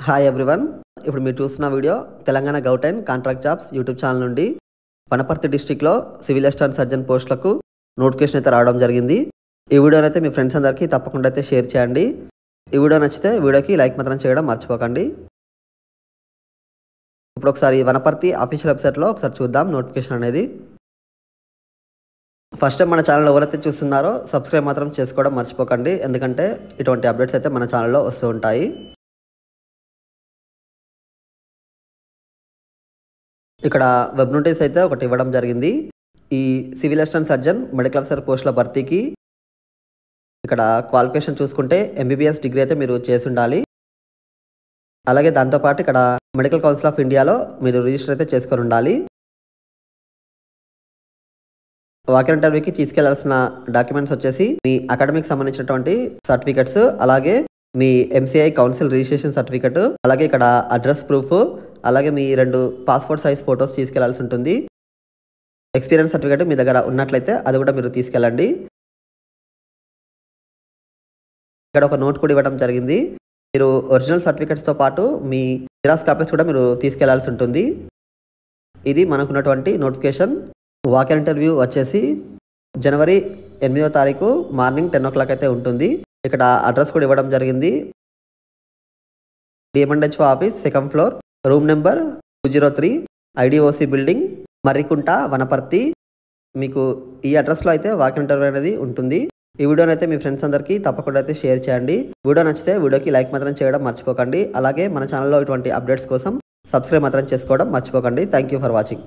Hi everyone. ఇప్పుడు మీరు చూస్తున్న వీడియో తెలంగాణ గౌటైన్ కాంట్రాక్ట్ జాబ్స్ యూట్యూబ్ ఛానల్ నుండి వనపర్తి డిస్టిక్లో సివిల్ అసిస్టెంట్ సర్జన్ పోస్టులకు నోటిఫికేషన్ అయితే రావడం జరిగింది. ఈ వీడియోని అయితే మీ ఫ్రెండ్స్ అందరికీ తప్పకుండా అయితే షేర్ చేయండి. ఈ వీడియో నచ్చితే వీడియోకి లైక్ మాత్రం చేయడం మర్చిపోకండి. ఇప్పుడు ఒకసారి వనపర్తి అఫీషియల్ వెబ్సైట్లో ఒకసారి చూద్దాం నోటిఫికేషన్ అనేది. ఫస్ట్ టైం మన ఛానల్ ఎవరైతే చూస్తున్నారో సబ్స్క్రైబ్ మాత్రం చేసుకోవడం మర్చిపోకండి, ఎందుకంటే ఇటువంటి అప్డేట్స్ అయితే మన ఛానల్లో వస్తూ ఉంటాయి. ఇక్కడ వెబ్ నోటీస్ అయితే ఒకటి ఇవ్వడం జరిగింది. ఈ civil assistant surgeon medical officer పోస్టుల భర్తీకి ఇక్కడ క్వాలిఫికేషన్ చూసుకుంటే ఎంబీబీఎస్ డిగ్రీ అయితే మీరు చేసి ఉండాలి. అలాగే దాంతోపాటు ఇక్కడ మెడికల్ కౌన్సిల్ ఆఫ్ ఇండియాలో మీరు రిజిస్టర్ అయితే చేసుకొని ఉండాలి. వాకిన్ ఇంటర్వ్యూకి తీసుకెళ్లాల్సిన డాక్యుమెంట్స్ వచ్చేసి మీ అకాడమిక్ సంబంధించినటువంటి సర్టిఫికెట్స్, అలాగే మీ ఎంసీఐ కౌన్సిల్ రిజిస్ట్రేషన్ సర్టిఫికెట్, అలాగే ఇక్కడ అడ్రస్ ప్రూఫ్, అలాగే మీ 2 పాస్పోర్ట్ సైజ్ ఫొటోస్ తీసుకెళ్లాల్సి ఉంటుంది. ఎక్స్పీరియన్స్ సర్టిఫికేట్ మీ దగ్గర ఉన్నట్లయితే అది కూడా మీరు తీసుకెళ్ళండి. ఇక్కడ ఒక నోట్ కూడా ఇవ్వడం జరిగింది. మీరు ఒరిజినల్ సర్టిఫికేట్స్తో పాటు మీ జిరాక్స్ కాపీస్ కూడా మీరు తీసుకెళ్లాల్సి ఉంటుంది. ఇది మనకున్నటువంటి నోటిఫికేషన్. వాకిన్ ఇంటర్వ్యూ వచ్చేసి జనవరి 8వ తారీఖు మార్నింగ్ 10 o'clock అయితే ఉంటుంది. ఇక్కడ అడ్రస్ కూడా ఇవ్వడం జరిగింది. D M and H O office, 2nd floor, room number 203, I D O C building, Marrikunta, Wanaparthy. మీకు ఈ అడ్రస్లో అయితే వాకిన్ ఇంటర్వ్యూ అనేది ఉంటుంది. ఈ వీడియోని అయితే మీ ఫ్రెండ్స్ అందరికీ తప్పకుండా అయితే షేర్ చేయండి. వీడియో నచ్చితే వీడియోకి లైక్ మాత్రం చేయడం మర్చిపోకండి. అలాగే మన ఛానల్లో ఇటువంటి అప్డేట్స్ కోసం సబ్స్క్రైబ్ మాత్రం చేసుకోవడం మర్చిపోకండి. Thank you for watching.